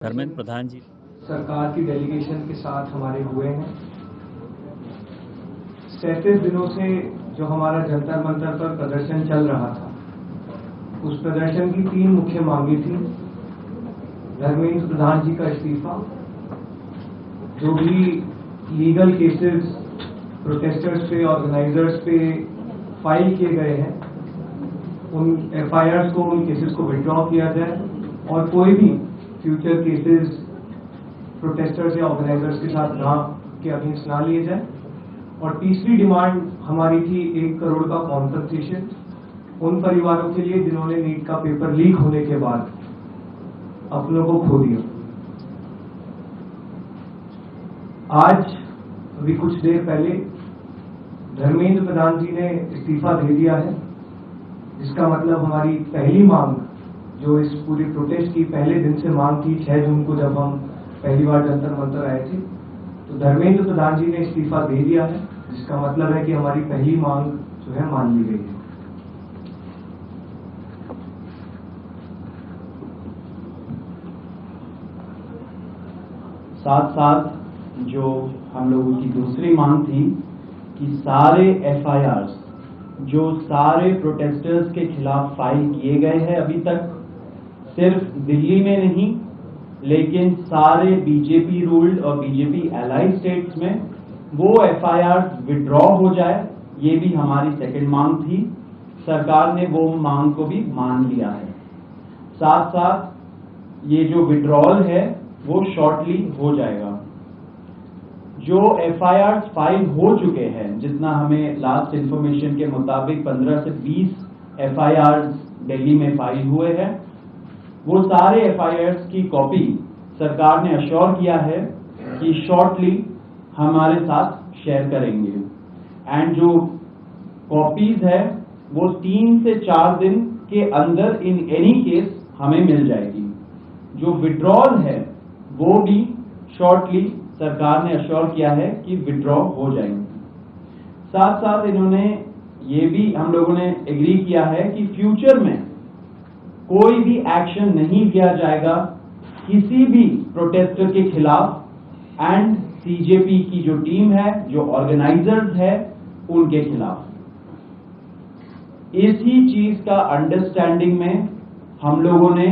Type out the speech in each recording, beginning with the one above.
धर्मेंद्र प्रधान जी सरकार की डेलीगेशन के साथ हमारे हुए हैं। 37 दिनों से जो हमारा जंतर मंतर पर प्रदर्शन चल रहा था, उस प्रदर्शन की 3 मुख्य मांगे थी। धर्मेंद्र प्रधान जी का इस्तीफा, जो भी लीगल केसेस प्रोटेस्टर्स पे, ऑर्गेनाइजर्स पे फाइल किए गए हैं, उन FIRs को, उन केसेस को विड्रॉ किया जाए और कोई भी फ्यूचर केसेस प्रोटेस्टर्स या ऑर्गेनाइजर्स के साथ के अगेंस्ट ना लिए जाए। और तीसरी डिमांड हमारी थी 1 करोड़ का कॉम्पनसेशन उन परिवारों के लिए जिन्होंने नीट का पेपर लीक होने के बाद अपनों को खो दिया। आज अभी कुछ देर पहले धर्मेंद्र प्रधान जी ने इस्तीफा दे दिया है, जिसका मतलब हमारी पहली मांग, जो इस पूरी प्रोटेस्ट की पहले दिन से मांग थी, 6 जून को जब हम पहली बार जंतर मंतर आए थे, तो धर्मेंद्र प्रधान जी ने इस्तीफा दे दिया है, जिसका मतलब है कि हमारी पहली मांग जो है मान ली गई है। साथ साथ जो हम लोगों की दूसरी मांग थी कि सारे FIRs जो सारे प्रोटेस्टर्स के खिलाफ फाइल किए गए हैं अभी तक, सिर्फ दिल्ली में नहीं लेकिन सारे बीजेपी रूल्ड और बीजेपी एलाइड स्टेट्स में वो FIRs विड्रॉ हो जाए, ये भी हमारी सेकंड मांग थी। सरकार ने वो मांग को भी मान लिया है। साथ साथ ये जो विड्रॉल है वो शॉर्टली हो जाएगा। जो FIRs फाइल हो चुके हैं, जितना हमें लास्ट इंफॉर्मेशन के मुताबिक 15 से 20 FIRs दिल्ली में फाइल हुए हैं, वो सारे FIRs की कॉपी सरकार ने अश्योर किया है कि शॉर्टली हमारे साथ शेयर करेंगे। एंड जो कॉपीज है वो 3 से 4 दिन के अंदर इन एनी केस हमें मिल जाएगी। जो विड्रॉल है वो भी शॉर्टली सरकार ने अश्योर किया है कि विड्रॉ हो जाएंगे। साथ साथ इन्होंने ये भी हम लोगों ने एग्री किया है कि फ्यूचर में कोई भी एक्शन नहीं लिया जाएगा किसी भी प्रोटेस्टर के खिलाफ एंड CJP की जो टीम है, जो ऑर्गेनाइजर्स है, उनके खिलाफ। इसी चीज का अंडरस्टैंडिंग में हम लोगों ने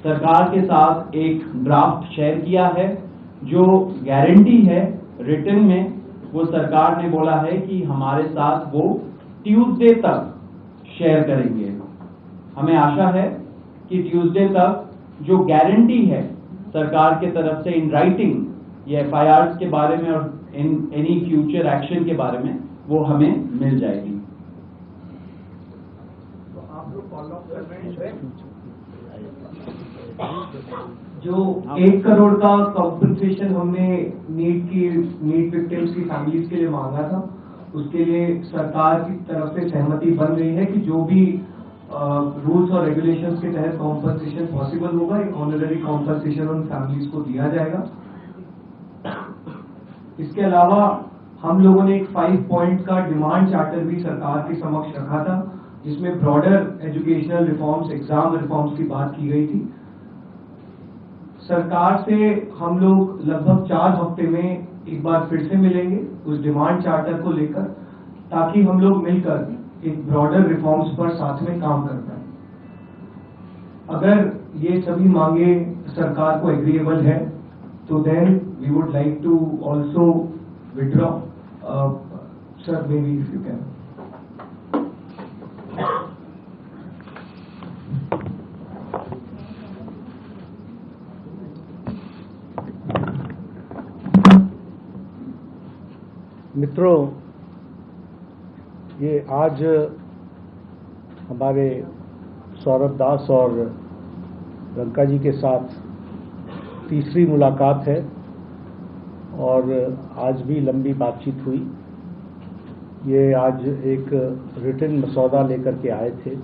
सरकार के साथ एक ड्राफ्ट शेयर किया है, जो गारंटी है रिटन में। वो सरकार ने बोला है कि हमारे साथ वो ट्यूसडे तक शेयर करेंगे। हमें आशा है कि ट्यूसडे तक जो गारंटी है सरकार के तरफ से इन राइटिंग ये FIRs के बारे में और इन एनी फ्यूचर एक्शन के बारे में, वो हमें मिल जाएगी। तो आप लोग फॉलो अप कर रहे हैं जो 1 करोड़ का कॉम्पनसेशन हमने नीट विक्टिम्स की फैमिलीज के लिए मांगा था, उसके लिए सरकार की तरफ से सहमति बन रही है कि जो भी रूल्स और रेगुलेशंस के तहत कॉम्पनसेशन पॉसिबल होगा, एक ऑनररी कॉम्पनसेशन उन फैमिलीज को दिया जाएगा। इसके अलावा हम लोगों ने एक 5 पॉइंट का डिमांड चार्टर भी सरकार के समक्ष रखा था, जिसमें broader educational reforms, exam reforms की बात की गई थी। सरकार से हम लोग लगभग 4 हफ्ते में एक बार फिर से मिलेंगे उस डिमांड चार्टर को लेकर, ताकि हम लोग मिलकर एक ब्रॉडर रिफॉर्म्स पर साथ में काम कर पाए। अगर ये सभी मांगे सरकार को एग्रीएबल है, तो then we would like to also withdraw. Sir, maybe if you can. मित्रों, ये आज हमारे सौरभ दास और रंका जी के साथ तीसरी मुलाकात है और आज भी लंबी बातचीत हुई। ये आज एक रिटन मसौदा लेकर के आए थे,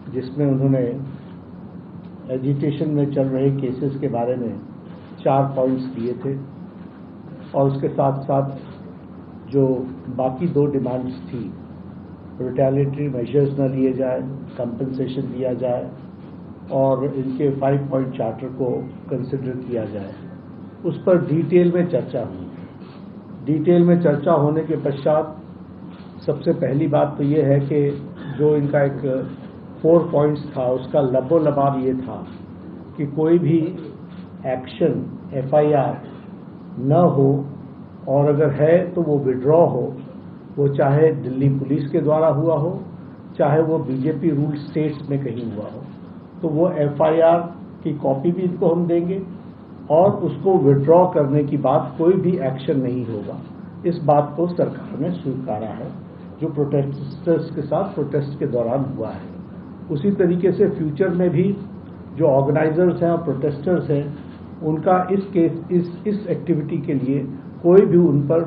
जिसमें उन्होंने एजिटेशन में चल रहे केसेस के बारे में 4 पॉइंट्स दिए थे और उसके साथ साथ जो बाकी 2 डिमांड्स थी, रिटेलिएटरी मेजर्स न लिए जाए, कंपनसेशन दिया जाए और इनके 5 पॉइंट चार्टर को कंसिडर किया जाए। उस पर डिटेल में चर्चा हुई। डिटेल में चर्चा होने के पश्चात सबसे पहली बात तो ये है कि जो इनका एक 4 पॉइंट्स था उसका लबोलबाब ये था कि कोई भी एक्शन FIR न हो, और अगर है तो वो विड्रॉ हो, वो चाहे दिल्ली पुलिस के द्वारा हुआ हो, चाहे वो बीजेपी रूल्ड स्टेट्स में कहीं हुआ हो, तो वो FIR की कॉपी भी इनको हम देंगे और उसको विड्रॉ करने की बात कोई भी एक्शन नहीं होगा। इस बात को सरकार ने स्वीकारा है, जो प्रोटेस्टर्स के साथ प्रोटेस्ट के दौरान हुआ है। उसी तरीके से फ्यूचर में भी जो ऑर्गेनाइजर्स हैं और प्रोटेस्टर्स हैं, उनका इस एक्टिविटी के लिए कोई भी उन पर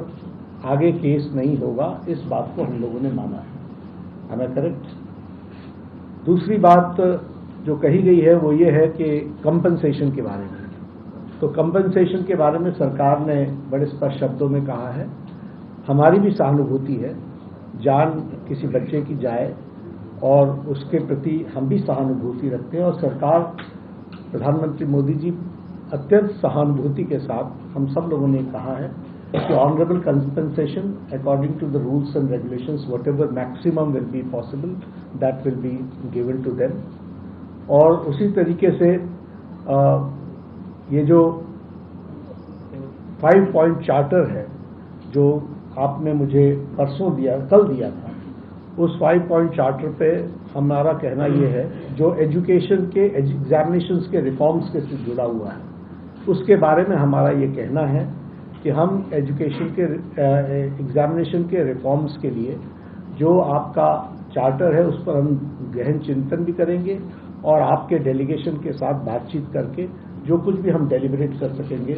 आगे केस नहीं होगा। इस बात को हम लोगों ने माना है। Am I correct? दूसरी बात जो कही गई है वो ये है कि कंपनसेशन के बारे में। तो कंपनसेशन के बारे में सरकार ने बड़े स्पष्ट शब्दों में कहा है, हमारी भी सहानुभूति है, जान किसी बच्चे की जाए और उसके प्रति हम भी सहानुभूति रखते हैं। और सरकार, प्रधानमंत्री मोदी जी अत्यंत सहानुभूति के साथ हम सब लोगों ने कहा है कि honourable compensation according to the rules and regulations, whatever maximum will be possible, that will be given to them. और उसी तरीके से ये जो 5 पॉइंट चार्टर है जो आपने मुझे परसों दिया, कल दिया था, उस 5 पॉइंट चार्टर पे हमारा कहना ये है, जो एजुकेशन के एग्जामिनेशंस के रिफॉर्म्स के से जुड़ा हुआ है, उसके बारे में हमारा ये कहना है कि हम एजुकेशन के एग्जामिनेशन के रिफॉर्म्स के लिए जो आपका चार्टर है उस पर हम गहन चिंतन भी करेंगे और आपके डेलीगेशन के साथ बातचीत करके जो कुछ भी हम डेलिब्रेट कर सकेंगे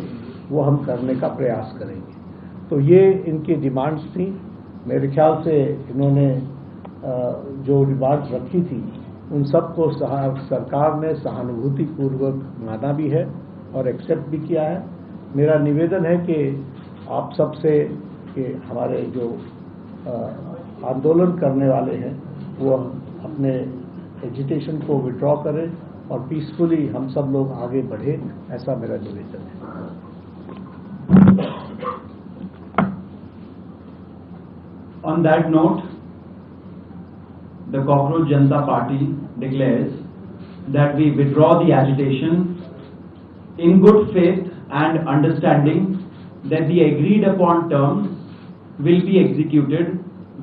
वो हम करने का प्रयास करेंगे। तो ये इनकी डिमांड्स थी। मेरे ख्याल से इन्होंने जो डिमांड्स रखी थी उन सबको सरकार ने सहानुभूतिपूर्वक माना भी है और एक्सेप्ट भी किया है। मेरा निवेदन है कि आप सबसे कि हमारे जो आंदोलन करने वाले हैं वो अपने एजिटेशन को विड्रॉ करें और पीसफुली हम सब लोग आगे बढ़े, ऐसा मेरा निवेदन है। On that note, the Cockroach Janata Party declares that we withdraw the agitation in good faith and understanding that the agreed upon terms will be executed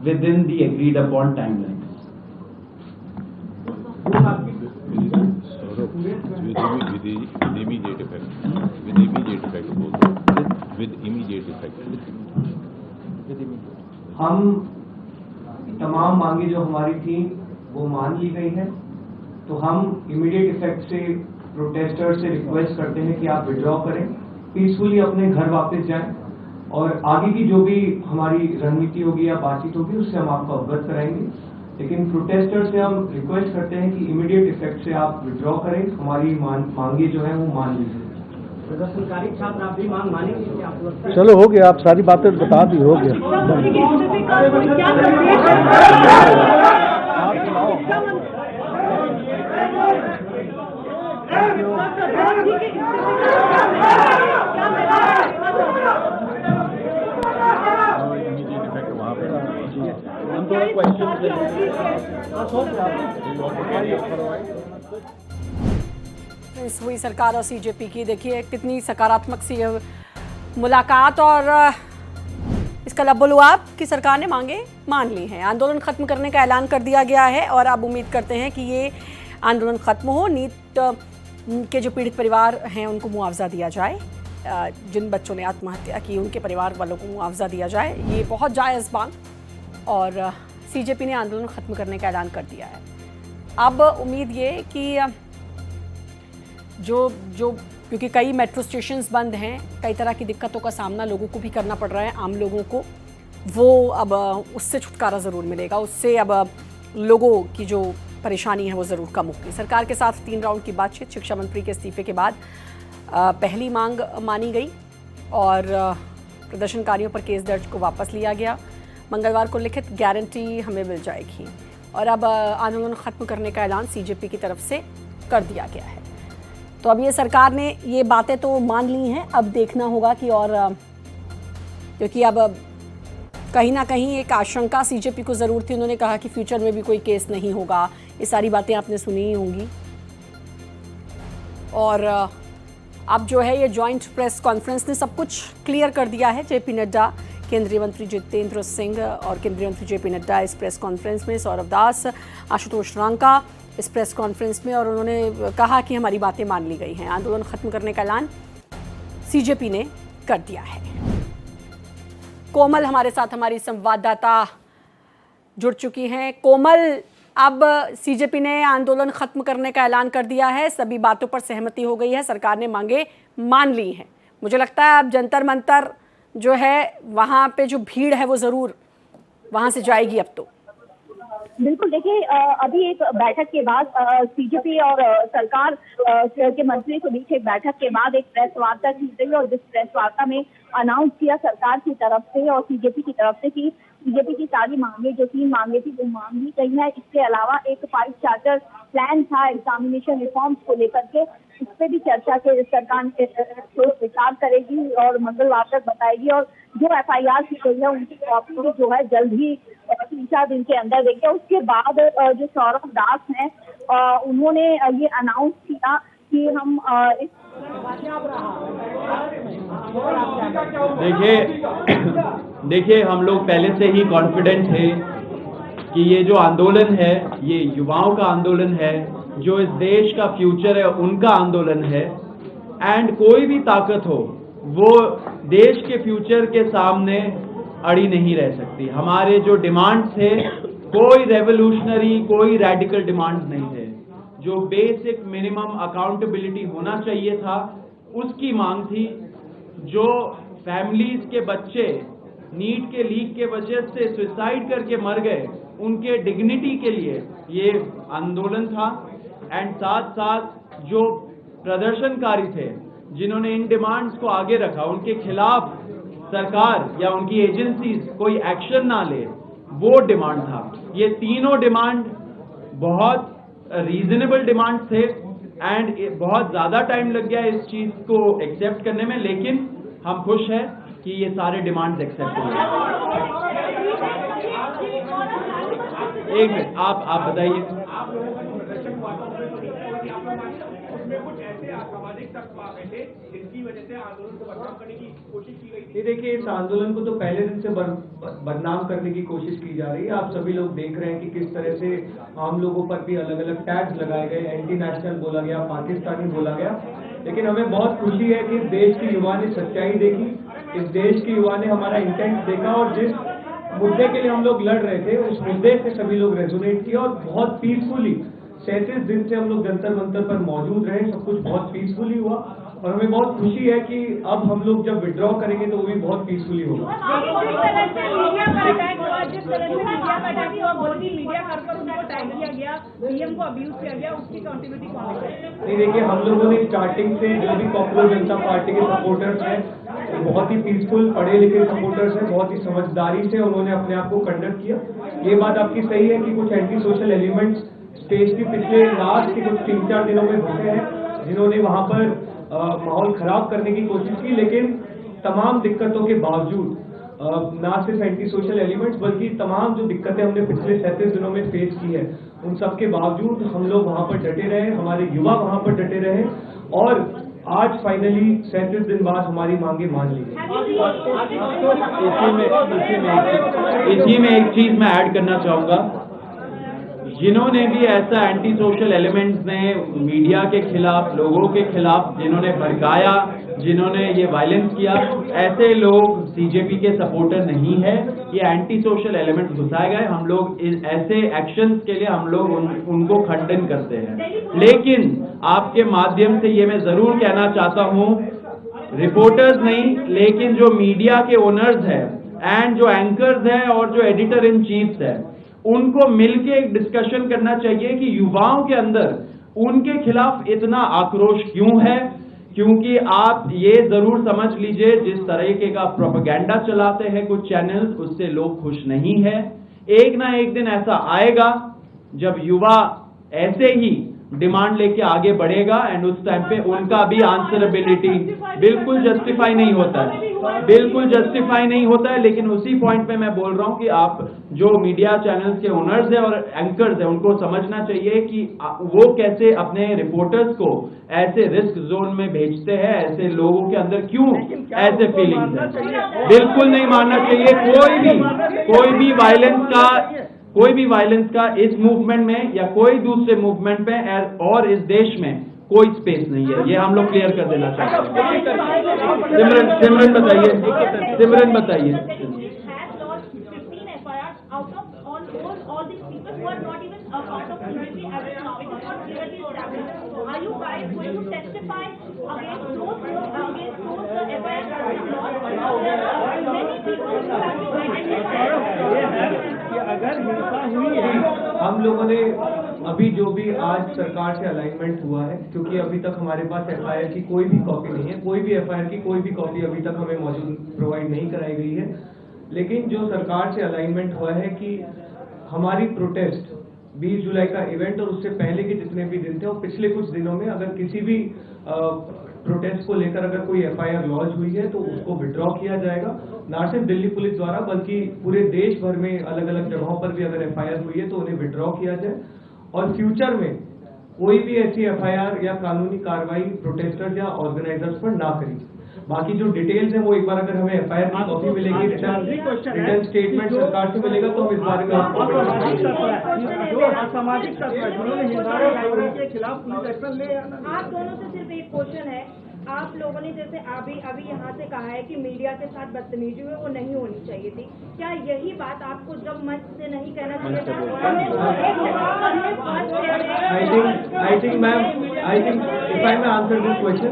within the agreed upon timelines. With immediate effect. With immediate effect also. With immediate effect. हम तमाम मांगे जो हमारी थी वो मान ली गई है, तो हम इमीडिएट इफेक्ट से प्रोटेस्टर्स से रिक्वेस्ट करते हैं कि आप विड्रॉ करें, पीसफुली अपने घर वापस जाएं और आगे की जो भी हमारी रणनीति होगी या बातचीत होगी उससे हम आपको अवगत कराएंगे। लेकिन प्रोटेस्टर्स से हम रिक्वेस्ट करते हैं कि इमीडिएट इफेक्ट से आप विड्रॉ करें, हमारी मांगे जो है वो मान लीजिए। प्रदर्शनकारी छात्र आप भी मांग मानेंगे कि आप लोग? चलो हो गया, आप सारी बातें बता दी, हो गया। हुई सरकार और CJP की, देखिए कितनी सकारात्मक सी मुलाकात और इसका लबोलुआब कि सरकार ने मांगे मान ली हैं। आंदोलन खत्म करने का ऐलान कर दिया गया है और अब उम्मीद करते हैं कि ये आंदोलन खत्म हो, नीट के जो पीड़ित परिवार हैं उनको मुआवजा दिया जाए, जिन बच्चों ने आत्महत्या की उनके परिवार वालों को मुआवजा दिया जाए। ये बहुत जायज़ मांग और CJP ने आंदोलन खत्म करने का ऐलान कर दिया है। अब उम्मीद ये कि जो क्योंकि कई मेट्रो स्टेशंस बंद हैं, कई तरह की दिक्कतों का सामना लोगों को भी करना पड़ रहा है, आम लोगों को, वो अब उससे छुटकारा ज़रूर मिलेगा, उससे अब लोगों की जो परेशानी है वो ज़रूर कम होगी। सरकार के साथ 3 राउंड की बातचीत, शिक्षा मंत्री के इस्तीफे के बाद पहली मांग मानी गई और प्रदर्शनकारियों पर केस दर्ज को वापस लिया गया। मंगलवार को लिखित गारंटी हमें मिल जाएगी और अब आंदोलन खत्म करने का ऐलान CJP की तरफ से कर दिया गया है। तो अब ये सरकार ने ये बातें तो मान ली हैं, अब देखना होगा कि और क्योंकि अब कहीं ना कहीं एक आशंका सीजेपी को ज़रूर थी। उन्होंने कहा कि फ्यूचर में भी कोई केस नहीं होगा, ये सारी बातें आपने सुनी ही होंगी। और अब जो है ये जॉइंट प्रेस कॉन्फ्रेंस ने सब कुछ क्लियर कर दिया है। जेपी नड्डा, केंद्रीय मंत्री जितेंद्र सिंह और केंद्रीय मंत्री जेपी नड्डा इस प्रेस कॉन्फ्रेंस में, सौरभ दास, आशुतोष रांका इस प्रेस कॉन्फ्रेंस में, और उन्होंने कहा कि हमारी बातें मान ली गई हैं। आंदोलन खत्म करने का ऐलान सीजेपी ने कर दिया है। कोमल हमारे साथ, हमारी संवाददाता जुड़ चुकी हैं। कोमल, अब सीजेपी ने आंदोलन खत्म करने का ऐलान कर दिया है, सभी बातों पर सहमति हो गई है, सरकार ने मांगे मान ली हैं। मुझे लगता है अब जंतर मंतर जो है वहाँ पे जो भीड़ है वो ज़रूर वहाँ से जाएगी अब तो। बिल्कुल, देखिए अभी एक बैठक के बाद सीजेपी और सरकार के मंत्रियों के बीच एक बैठक के बाद एक प्रेस वार्ता की गई और जिस प्रेस वार्ता में अनाउंस किया सरकार की तरफ से और सीजेपी की तरफ से कि सीजेपी की सारी मांगे जो 3 मांगे थी वो मांग ली गई है। इसके अलावा एक 5 चार्टर प्लान था एग्जामिनेशन रिफॉर्म्स को लेकर के, इस पे भी चर्चा के सरकार विचार करेगी और मंगलवार तक बताएगी। और जो FIR की गई है उनकी कॉपी जो है जल्द ही 3-4 दिन के अंदर देंगे। उसके बाद जो सौरभ दास हैं उन्होंने ये अनाउंस किया कि हम देखिए हम लोग पहले से ही कॉन्फिडेंट थे कि ये जो आंदोलन है ये युवाओं का आंदोलन है, जो इस देश का फ्यूचर है उनका आंदोलन है। एंड कोई भी ताकत हो वो देश के फ्यूचर के सामने अड़ी नहीं रह सकती। हमारे जो डिमांड्स थे कोई रेवोल्यूशनरी, कोई रेडिकल डिमांड्स नहीं थे। जो बेसिक मिनिमम अकाउंटेबिलिटी होना चाहिए था उसकी मांग थी। जो फैमिलीज के बच्चे नीट के लीक के वजह से सुसाइड करके मर गए उनके डिग्निटी के लिए ये आंदोलन था। एंड साथ साथ जो प्रदर्शनकारी थे जिन्होंने इन डिमांड्स को आगे रखा उनके खिलाफ सरकार या उनकी एजेंसीज कोई एक्शन ना ले, वो डिमांड था। ये तीनों डिमांड बहुत रीजनेबल डिमांड थे एंड बहुत ज्यादा टाइम लग गया इस चीज को एक्सेप्ट करने में, लेकिन हम खुश हैं कि ये सारे डिमांड्स एक्सेप्ट हो गए। एक मिनट, आप बताइए। ये देखिए, इस आंदोलन को तो पहले दिन से बदनाम करने की कोशिश की जा रही है। आप सभी लोग देख रहे हैं कि किस तरह से आम लोगों पर भी अलग अलग टैग्स लगाए गए, एंटी नेशनल बोला गया, पाकिस्तानी बोला गया। लेकिन हमें बहुत खुशी है कि इस देश के युवा ने सच्चाई देखी, इस देश के युवा ने हमारा इंटेंट देखा और जिस मुद्दे के लिए हम लोग लड़ रहे थे उस मुद्दे से सभी लोग रेजोनेट किया और बहुत पीसफुली 37 दिन से हम लोग जंतर मंतर पर मौजूद रहे। सब कुछ बहुत पीसफुली हुआ और हमें बहुत खुशी है कि अब हम लोग जब विड्रॉ करेंगे तो वो भी बहुत पीसफुली होगा। नहीं, देखिए, हम लोगों ने स्टार्टिंग से जो भी पॉपुलर जनता पार्टी के सपोर्टर्स हैं बहुत ही पीसफुल, पढ़े लिखे सपोर्टर्स हैं, बहुत ही समझदारी से उन्होंने अपने आप को कंडक्ट किया। ये बात आपकी सही है कि कुछ एंटी सोशल एलिमेंट्स स्टेज के पिछले लास्ट के कुछ 3-4 दिनों में घुसे हैं जिन्होंने वहां पर माहौल खराब करने की कोशिश की। लेकिन तमाम दिक्कतों के बावजूद ना सिर्फ एंटी सोशल एलिमेंट्स बल्कि तमाम जो दिक्कतें हमने पिछले 37 दिनों में फेस की है उन सब के बावजूद हम लोग वहां पर डटे रहे, हमारे युवा वहां पर डटे रहे और आज फाइनली 37 दिन बाद हमारी मांगे मान ली गई। इसी में एक चीज मैं ऐड करना चाहूंगा। जिन्होंने भी ऐसा एंटी सोशल एलिमेंट्स ने मीडिया के खिलाफ, लोगों के खिलाफ जिन्होंने भड़काया, जिन्होंने ये वायलेंस किया, ऐसे लोग सीजेपी के सपोर्टर नहीं है। ये एंटी सोशल एलिमेंट्स घुसाए गए। हम लोग ऐसे एक्शंस के लिए हम लोग उनको खंडन करते हैं। लेकिन आपके माध्यम से ये मैं जरूर कहना चाहता हूं, रिपोर्टर्स नहीं लेकिन जो मीडिया के ओनर्स हैं एंड जो एंकर्स हैं और जो एडिटर इन चीफ्स हैं उनको मिलके एक डिस्कशन करना चाहिए कि युवाओं के अंदर उनके खिलाफ इतना आक्रोश क्यों है। क्योंकि आप ये जरूर समझ लीजिए, जिस तरीके का प्रोपेगेंडा चलाते हैं कुछ चैनल्स, उससे लोग खुश नहीं है। एक ना एक दिन ऐसा आएगा जब युवा ऐसे ही डिमांड लेके आगे बढ़ेगा एंड उस टाइम पे उनका भी आंसरेबिलिटी बिल्कुल जस्टिफाई नहीं होता है, बिल्कुल जस्टिफाई नहीं होता है। लेकिन उसी पॉइंट पे मैं बोल रहा हूं कि आप जो मीडिया चैनल्स के ओनर्स हैं और एंकर्स हैं उनको समझना चाहिए कि वो कैसे अपने रिपोर्टर्स को ऐसे रिस्क जोन में भेजते हैं, ऐसे लोगों के अंदर क्यों ऐसे फीलिंग्स हैं। बिल्कुल नहीं मानना चाहिए कोई भी वायलेंस का इस मूवमेंट में या कोई दूसरे मूवमेंट में और इस देश में कोई स्पेस नहीं है, ये हम लोग क्लियर कर देना चाहते हैं। सिमरन बताइए। अगर हिंसा हुई है, हम लोगों ने अभी जो भी आज सरकार से अलाइनमेंट हुआ है, क्योंकि अभी तक हमारे पास एफआईआर की कोई भी कॉपी नहीं है, कोई भी एफआईआर की कोई भी कॉपी अभी तक हमें मौजूद प्रोवाइड नहीं कराई गई है। लेकिन जो सरकार से अलाइनमेंट हुआ है कि हमारी प्रोटेस्ट 20 जुलाई का इवेंट और उससे पहले के जितने भी दिन थे और पिछले कुछ दिनों में अगर किसी भी प्रोटेस्ट को लेकर अगर कोई एफआईआर लॉन्च हुई है तो उसको विड्रॉ किया जाएगा, ना सिर्फ दिल्ली पुलिस द्वारा बल्कि पूरे देश भर में अलग अलग जगहों पर भी अगर एफआईआर हुई है तो उन्हें विड्रॉ किया जाए और फ्यूचर में कोई भी ऐसी एफआईआर या कानूनी कार्रवाई प्रोटेस्टर्स या ऑर्गेनाइजर्स पर ना करी। बाकी जो डिटेल्स है वो एक बार अगर हमें एफआईआर की कॉपी मिलेगी, रिटर्न स्टेटमेंट सरकार से मिलेगा तो हम इस बारे में आपको जो असामाजिक तत्व जिन्होंने हिंसा के खिलाफ पुलिस एक्शन ले। आप दोनों से सिर्फ एक क्वेश्चन है, आप लोगों ने जैसे अभी यहाँ से कहा है कि मीडिया के साथ बदतमीजी हुई वो नहीं होनी चाहिए थी, क्या यही बात आपको जब मंच से नहीं कहना चाहिए था? I think ma'am, if I may answer this question,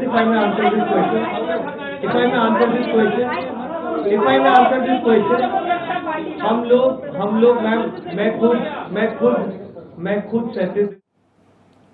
हम लोग मैम मैं खुद 37